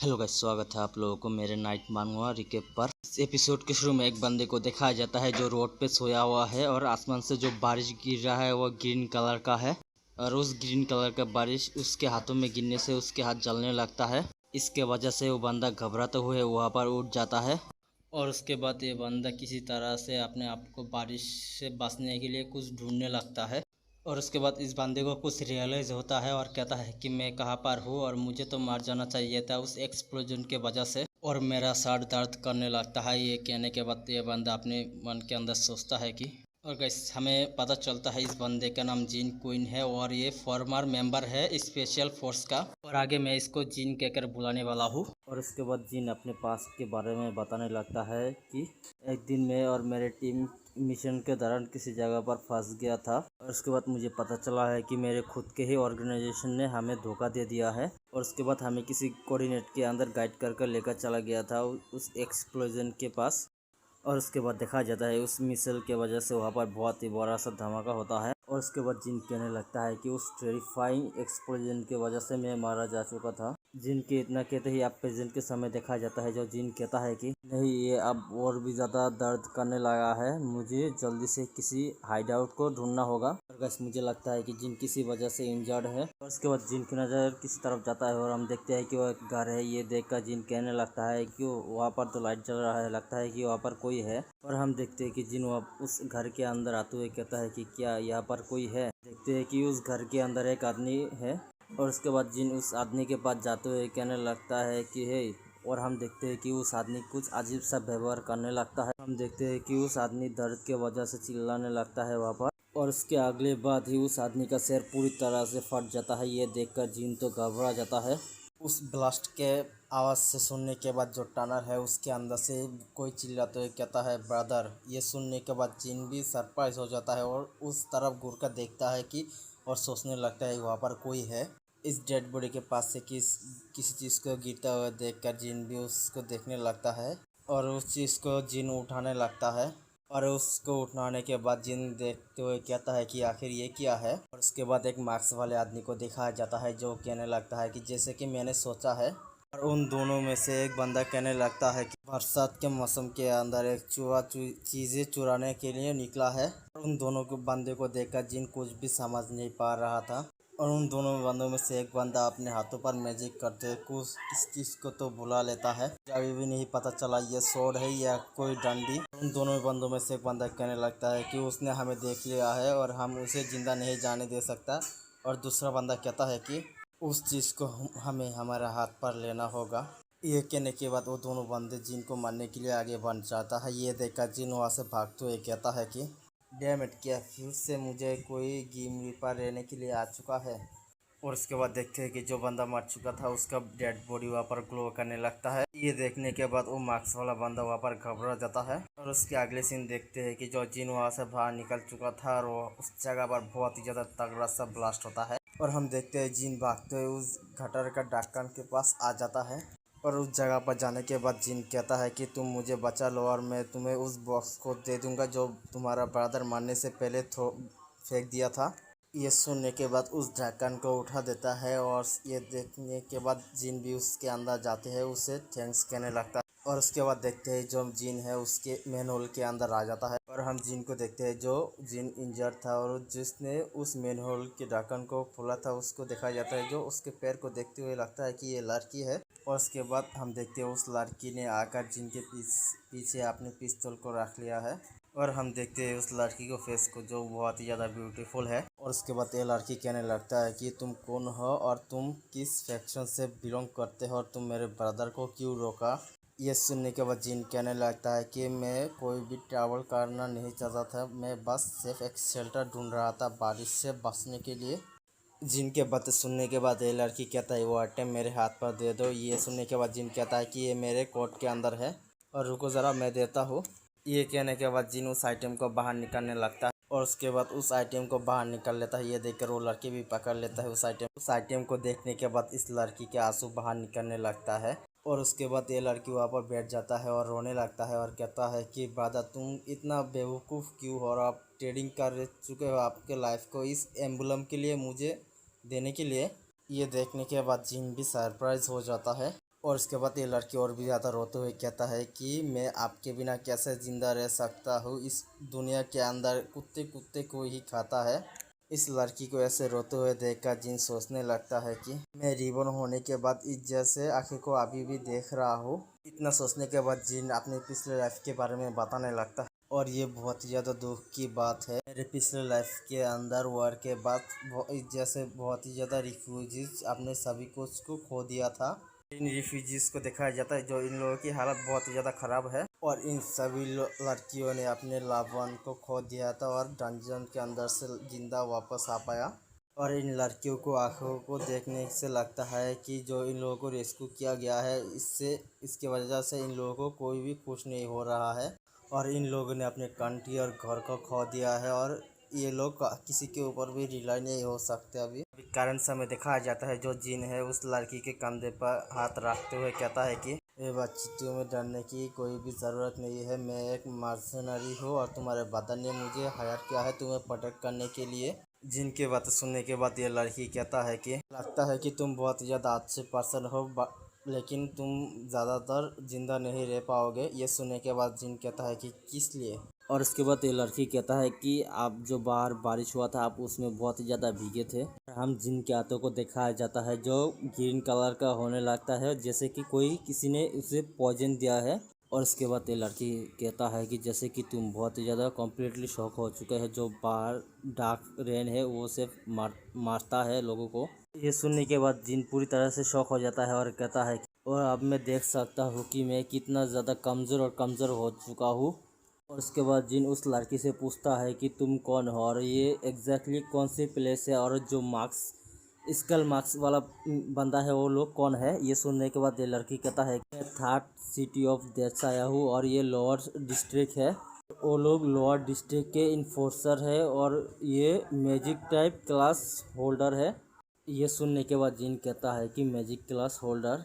Hello guys, स्वागत है आप लोगों को मेरे नाइट मांगवा रिकेप पर। इस एपिसोड के शुरू में एक बंदे को दिखाया जाता है जो रोड पे सोया हुआ है और आसमान से जो बारिश गिर रहा है वो ग्रीन कलर का है और उस ग्रीन कलर का बारिश उसके हाथों में गिरने से उसके हाथ जलने लगता है। इसके वजह से वो बंदा घबराते हुए वहाँ पर उठ जाता है और उसके बाद ये बंदा किसी तरह से अपने आप को बारिश से बचने के लिए कुछ ढूंढने लगता है और उसके बाद इस बंदे को कुछ रियलाइज़ होता है और कहता है कि मैं कहाँ पर हूँ और मुझे तो मर जाना चाहिए था उस एक्सप्लोजन के वजह से और मेरा सर दर्द करने लगता है। ये कहने के बाद ये बंदा अपने मन के अंदर सोचता है कि और गैस हमें पता चलता है इस बंदे का नाम जीन क्वीन है और ये फॉर्मर मेंबर है स्पेशल फोर्स का और आगे मैं इसको जीन कहकर बुलाने वाला हूँ। और उसके बाद जीन अपने पास के बारे में बताने लगता है कि एक दिन मैं और मेरे टीम मिशन के दौरान किसी जगह पर फंस गया था और उसके बाद मुझे पता चला है कि मेरे खुद के ही ऑर्गेनाइजेशन ने हमें धोखा दे दिया है और उसके बाद हमें किसी कोऑर्डिनेट के अंदर गाइड कर लेकर चला गया था उस एक्सप्लोजन के पास और उसके बाद देखा जाता है उस मिसाइल के वजह से वहाँ पर बहुत ही बड़ा सा धमाका होता है और उसके बाद जिन कहने लगता है कि उस टेरिफाइंग एक्सप्लोजन की वजह से मैं मारा जा चुका था। जिन के इतना कहते ही अब प्रेजेंट के समय देखा जाता है जो जिन कहता है कि नहीं, ये अब और भी ज़्यादा दर्द करने लगा है, मुझे जल्दी से किसी हाइड आउट को ढूंढना होगा। और बस मुझे लगता है कि जिन किसी वजह से इंजर्ड है और उसके बाद जिन की नज़र किसी तरफ जाता है और हम देखते हैं कि वो एक घर है। ये देख कर जिन कहने लगता है कि वहाँ पर तो लाइट जल रहा है, लगता है कि वहाँ पर कोई है और हम देखते हैं कि जिन उस घर के अंदर आते हुए कहता है कि क्या यहाँ पर कोई है। देखते हैं कि उस घर के अंदर एक आदमी है और उसके बाद जिन उस आदमी के पास जाते हुए कहने लगता है कि हे, और हम देखते हैं कि उस आदमी कुछ अजीब सा व्यवहार करने लगता है। हम देखते हैं कि उस आदमी दर्द के वजह से चिल्लाने लगता है वहाँ पर और उसके अगले बाद ही उस आदमी का सिर पूरी तरह से फट जाता है। ये देखकर जिन तो घबरा जाता है। उस ब्लास्ट के आवाज़ से सुनने के बाद जो टनल है उसके अंदर से कोई चिल्लाते हुए कहता है ब्रदर। ये सुनने के बाद जिन भी सरप्राइज हो जाता है और उस तरफ घूर कर देखता है कि और सोचने लगता है वहाँ पर कोई है। इस डेड बॉडी के पास से किसी चीज़ को गिरता हुआ देखकर जिन भी उसको देखने लगता है और उस चीज़ को जिन उठाने लगता है और उसको उठाने के बाद जिन देखते हुए कहता है कि आखिर ये क्या है। और उसके बाद एक मार्क्स वाले आदमी को दिखाया जाता है जो कहने लगता है कि जैसे कि मैंने सोचा है। और उन दोनों में से एक बंदा कहने लगता है कि बरसात के मौसम के अंदर एक चूहा चीज़ें चुराने के लिए निकला है। और उन दोनों के बंदे को देखकर जिन कुछ भी समझ नहीं पा रहा था और उन दोनों बंदों में से एक बंदा अपने हाथों पर मैजिक करते कुछ इस चीज़ को तो बुला लेता है। अभी भी नहीं पता चला ये स्वॉर्ड है या कोई डंडी। उन दोनों बंदों में से एक बंदा कहने लगता है कि उसने हमें देख लिया है और हम उसे जिंदा नहीं जाने दे सकता। और दूसरा बंदा कहता है कि उस चीज़ को हमें हमारे हाथ पर लेना होगा। ये कहने के बाद वो दोनों बंदे जिन को मारने के लिए आगे बढ़ जाता है। ये देखकर जिन वहाँ से भागते हुए कहता है कि डैम इट, क्या फिर से मुझे कोई गेम रिपर रहने के लिए आ चुका है। और उसके बाद देखते हैं कि जो बंदा मर चुका था उसका डेड बॉडी वहाँ पर ग्लो करने लगता है। ये देखने के बाद वो मार्क्स वाला बंदा वहाँ पर घबरा जाता है और उसके अगले सीन देखते हैं कि जो जिन वहाँ से बाहर निकल चुका था और वो उस जगह पर बहुत ही ज़्यादा तगड़ा सा ब्लास्ट होता है और हम देखते हैं जिन भागते हुए उस गटर का ढक्कन के पास आ जाता है। और उस जगह पर जाने के बाद जिन कहता है कि तुम मुझे बचा लो और मैं तुम्हें उस बॉक्स को दे दूंगा जो तुम्हारा ब्रदर मारने से पहले फेंक दिया था। ये सुनने के बाद उस ढक्कन को उठा देता है और ये देखने के बाद जिन भी उसके अंदर जाते हैं उसे थैंक्स कहने लगता है। और उसके बाद देखते हैं जो जिन है उसके मेन होल के अंदर आ जाता है और हम जिन को देखते हैं जो जिन इंजर्ड था और जिसने उस मेन होल के ढक्कन को खोला था उसको देखा जाता है जो उसके पैर को देखते हुए लगता है कि ये लड़की है। और उसके बाद हम देखते हैं उस लड़की ने आकर जिन के पीछे अपने पिस्तौल को रख लिया है और हम देखते हैं उस लड़की को फेस को जो बहुत ही ज़्यादा ब्यूटीफुल है। और उसके बाद ये लड़की कहने लगता है कि तुम कौन हो और तुम किस फैक्शन से बिलोंग करते हो और तुम मेरे ब्रदर को क्यों रोका। ये सुनने के बाद जिन कहने लगता है कि मैं कोई भी ट्रैवल करना नहीं चाहता था, मैं बस सिर्फ एक शेल्टर ढूंढ रहा था बारिश से बचने के लिए। जिन के बातें सुनने के बाद ये लड़की कहता है वो आइटम मेरे हाथ पर दे दो। ये सुनने के बाद जिन कहता है कि ये मेरे कोट के अंदर है और रुको ज़रा मैं देता हूँ। ये कहने के बाद जिन उस आइटम को बाहर निकालने लगता है और उसके बाद उस आइटम को बाहर निकाल लेता है। ये देखकर वो लड़की भी पकड़ लेता है उस आइटम को देखने के बाद इस लड़की के आंसू बाहर निकलने लगता है और उसके बाद ये लड़की वहाँ पर बैठ जाता है और रोने लगता है और कहता है कि ब्रदर तुम इतना बेवकूफ़ क्यों हो और आप ट्रेडिंग कर चुके हो आपके लाइफ को इस एम्बुलम के लिए मुझे देने के लिए। ये देखने के बाद जिन भी सरप्राइज हो जाता है और उसके बाद ये लड़की और भी ज़्यादा रोते हुए कहता है कि मैं आपके बिना कैसे ज़िंदा रह सकता हूँ, इस दुनिया के अंदर कुत्ते कुत्ते को ही खाता है। इस लड़की को ऐसे रोते हुए देखकर जिन सोचने लगता है कि मैं रिबॉर्न होने के बाद इस जैसे आँखें को अभी भी देख रहा हूँ। इतना सोचने के बाद जिन अपने पिछले लाइफ के बारे में बताने लगता है और ये बहुत ही ज़्यादा दुख की बात है। मेरे पिछले लाइफ के अंदर वार के बाद इस जैसे बहुत ही ज़्यादा रिफ्यूजीज अपने सभी कुछ को खो दिया था। इन रिफ्यूजीज को दिखाया जाता है जो इन लोगों की हालत बहुत ही ज़्यादा ख़राब है और इन सभी लड़कियों ने अपने लव वन को खो दिया था और डंजन के अंदर से जिंदा वापस आ पाया। और इन लड़कियों को आंखों को देखने से लगता है कि जो इन लोगों को रेस्क्यू किया गया है इसके वजह से इन लोगों को कोई भी खुश नहीं हो रहा है और इन लोगों ने अपने कंट्री और घर को खो दिया है और ये लोग किसी के ऊपर भी रिलाई नहीं हो सकते। अभी कारण समय दिखाया जाता है जो जिन है उस लड़की के कंधे पर हाथ रखते हुए कहता है कि ये बच्ची, तुम्हें डरने की कोई भी ज़रूरत नहीं है। मैं एक मर्सनरी हूँ और तुम्हारे बदन ने मुझे हायर किया है तुम्हें प्रोटेक्ट करने के लिए। जिनकी बात सुनने के बाद ये लड़की कहता है कि लगता है कि तुम बहुत ज़्यादा अच्छे पर्सन हो लेकिन तुम ज़्यादातर ज़िंदा नहीं रह पाओगे। ये सुनने के बाद जिन कहता है कि किस लिए। और उसके बाद ये लड़की कहता है कि आप जो बाहर बारिश हुआ था आप उसमें बहुत ही ज़्यादा भीगे थे। हम जिन के हाथों को दिखाया जाता है जो ग्रीन कलर का होने लगता है जैसे कि कोई किसी ने उसे पॉइजन दिया है। और उसके बाद ये लड़की कहता है कि जैसे कि तुम बहुत ही ज़्यादा कम्प्लीटली शॉक हो चुके हैं, जो बाहर डार्क रेन है वो सिर्फ मारता है लोगों को। ये सुनने के बाद जिन पूरी तरह से शॉक हो जाता है और कहता है और अब मैं देख सकता हूँ कि मैं कितना ज़्यादा कमज़ोर और कमज़ोर हो चुका हूँ। और उसके बाद जिन उस लड़की से पूछता है कि तुम कौन हो और ये एग्जैक्टली कौन सी प्लेस है और जो मार्क्स स्कल मार्क्स वाला बंदा है वो लोग कौन है। ये सुनने के बाद ये लड़की कहता है कि मैं थर्ड सिटी ऑफ देश से आया हूँ और ये लोअर डिस्ट्रिक्ट है। वो लोग लोअर डिस्ट्रिक्ट के इन्फोर्सर है और ये मैजिक टाइप क्लास होल्डर है। ये सुनने के बाद जिन कहता है कि मैजिक क्लास होल्डर,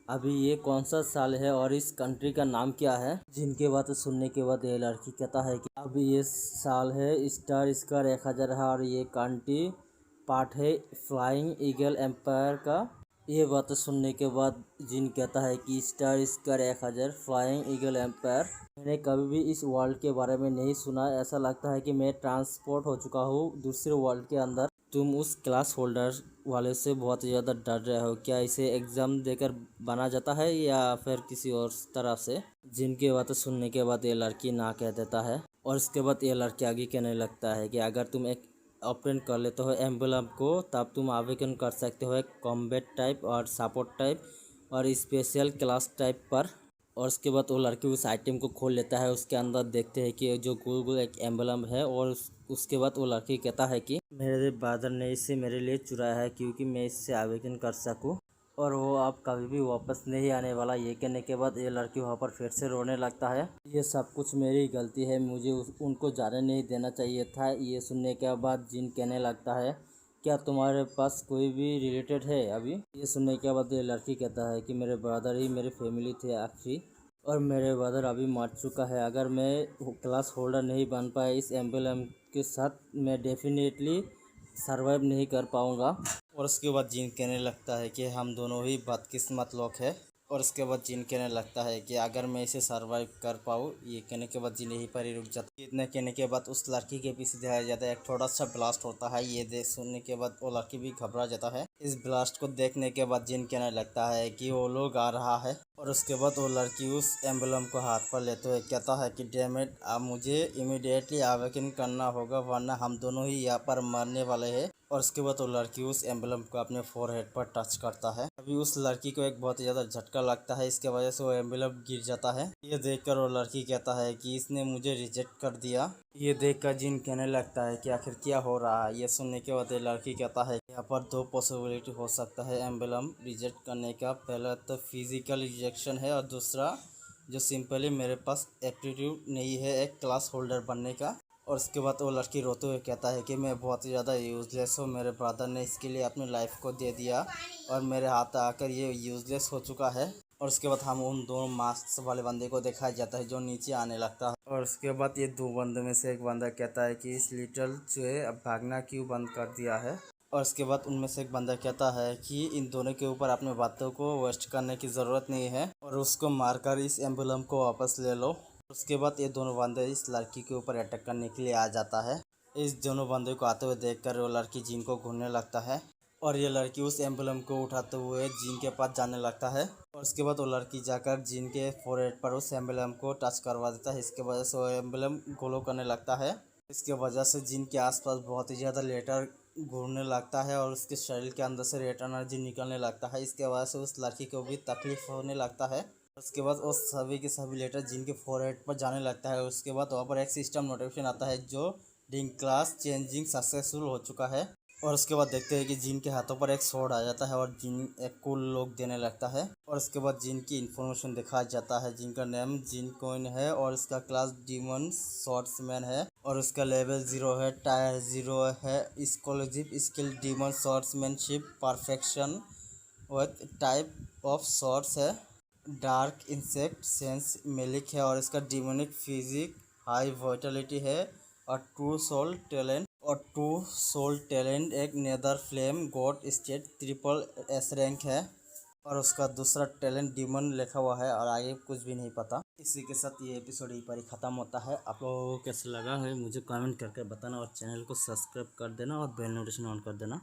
अभी ये कौन सा साल है और इस कंट्री का नाम क्या है। जिनके बात सुनने के बाद ये लड़की कहता है कि अभी ये साल है स्टार स्क्वायर 1000 है और ये कंट्री पार्ट है फ्लाइंग ईगल एम्पायर का। ये बात सुनने के बाद जिन कहता है कि star square 1000 flying eagle empire, मैंने कभी भी इस वर्ल्ड के बारे में नहीं सुना। ऐसा लगता है कि मैं ट्रांसपोर्ट हो चुका हूँ दूसरे वर्ल्ड के अंदर। तुम उस क्लास होल्डर वाले से बहुत ज़्यादा डर रहे हो, क्या इसे एग्ज़ाम देकर बना जाता है या फिर किसी और तरह से। जिनकी बातें सुनने के बाद ये लड़की ना कह देता है और इसके बाद ये लड़की आगे कहने लगता है कि अगर तुम एक ऑपरेट कर लेते हो एम्बुलेंस को तब तुम आवेदन कर सकते हो एक कॉम्बैट टाइप और सपोर्ट टाइप और स्पेशल क्लास टाइप पर। और उसके बाद वो लड़की उस आइटम को खोल लेता है, उसके अंदर देखते हैं कि जो गोल गोल एक एम्बलम है। और उसके बाद वो लड़की कहता है कि मेरे ब्रदर ने इसे मेरे लिए चुराया है क्योंकि मैं इससे आवेदन कर सकूं और वो अब कभी भी वापस नहीं आने वाला। ये कहने के बाद ये लड़की वहाँ पर फिर से रोने लगता है। ये सब कुछ मेरी गलती है, मुझे उनको जाने नहीं देना चाहिए था। ये सुनने के बाद जिन कहने लगता है क्या तुम्हारे पास कोई भी रिलेटेड है अभी। ये सुनने के बाद ये लड़की कहता है कि मेरे ब्रदर ही मेरे फैमिली थे आखिरी और मेरे ब्रदर अभी मर चुका है। अगर मैं क्लास होल्डर नहीं बन पाया इस एम्बुलेंस के साथ मैं डेफिनेटली सरवाइव नहीं कर पाऊँगा। और उसके बाद जिन कहने लगता है कि हम दोनों ही बदकिस्मत लोग हैं। और उसके बाद जिन कहने लगता है कि अगर मैं इसे सरवाइव कर पाऊँ। ये कहने के बाद जिन यहीं पर ही रुक जाता है। इतना कहने के बाद उस लड़की के पीछे दिखाया जाता है एक थोड़ा सा ब्लास्ट होता है। ये देख सुनने के बाद वो लड़की भी घबरा जाता है। इस ब्लास्ट को देखने के बाद जिन कहने लगता है कि वो लोग आ रहा है। और उसके बाद वो लड़की उस एम्बुलेंस को हाथ पर लेते हुए कहता है कि डैम इट, अब मुझे इमीडिएटली आवेदन करना होगा वरना हम दोनों ही यहाँ पर मरने वाले हैं। और उसके बाद वो लड़की उस एम्बुलेंस को अपने फोरहेड पर टच करता है। अभी उस लड़की को एक बहुत ज़्यादा झटका लगता है, इसके वजह से वो एम्बुलेंस गिर जाता है। ये देखकर वो लड़की कहता है कि इसने मुझे रिजेक्ट कर दिया। ये देखकर जिन कहने लगता है कि आखिर क्या हो रहा है। ये सुनने के बाद ये लड़की कहता है यहाँ पर दो पॉसिबिलिटी हो सकता है एम्बुलेंस रिजेक्ट करने का। पहला तो फिजिकल रिजेक्शन है और दूसरा जो सिंपली मेरे पास एप्टीट्यूड नहीं है एक क्लास होल्डर बनने का। और उसके बाद वो लड़की रोते हुए कहता है कि मैं बहुत ज़्यादा यूज़लेस हूँ, मेरे ब्रदर ने इसके लिए अपनी लाइफ को दे दिया और मेरे हाथ आकर ये यूज़लेस हो चुका है। और उसके बाद हम उन दोनों मास्क वाले बंदे को दिखाया जाता है जो नीचे आने लगता है। और उसके बाद ये दो बंदों में से एक बंदा कहता है कि इस लिटिल चूहे अब भागना क्यों बंद कर दिया है। और उसके बाद उनमें से एक बंदा कहता है कि इन दोनों के ऊपर अपने बातों को वेस्ट करने की ज़रूरत नहीं है और उसको मारकर इस एम्बुलम को वापस ले लो। उसके बाद ये दोनों बंदे इस लड़की के ऊपर अटैक करने के लिए आ जाता है। इस दोनों बंदे को आते हुए देखकर वो लड़की जिन को घूरने लगता है और ये लड़की उस एम्बुलम को उठाते हुए जिन के पास जाने लगता है और उसके बाद वो लड़की जाकर जिन के फोरहेड पर उस एम्बुलम को टच करवा देता है। इसके वजह से वो एम्बुलम ग्लो करने लगता है। इसके वजह से जिन के आसपास बहुत ही ज़्यादा लेटर घूमने लगता है और उसके शरीर के अंदर से रेड एनर्जी निकलने लगता है। इसके वजह से उस लड़की को भी तकलीफ होने लगता है। उसके बाद वो सभी के सभी लेटर जिनके फोरहेड पर जाने लगता है। उसके बाद वहाँ पर एक सिस्टम नोटिफिकेशन आता है जो डिंग क्लास चेंजिंग सक्सेसफुल हो चुका है। और उसके बाद देखते हैं कि जिन के हाथों पर एक स्वॉर्ड आ जाता है और जिन एक कूल लुक देने लगता है। और उसके बाद जिन की इन्फॉर्मेशन दिखाया जाता है। जिनका नेम जिन कोइन है और उसका क्लास डीमन शॉर्ट्समैन है और उसका लेवल 0 है, टायर 0 है, exclusive skill demon swordsmanship perfection with type of swords है, डार्क इंसेक्ट सेंस मेलिक है और इसका डिमोनिक फिजिक हाई वाइटलिटी है और टू सोल टैलेंट एक nether flame god state triple S rank है और उसका दूसरा टैलेंट डीमन लिखा हुआ है और आगे कुछ भी नहीं पता। इसी के साथ ये एपिसोड यहीं पर ही ख़त्म होता है। आप लोगों को कैसा लगा है मुझे कमेंट करके बताना और चैनल को सब्सक्राइब कर देना और बेल नोटिफिकेशन ऑन कर देना।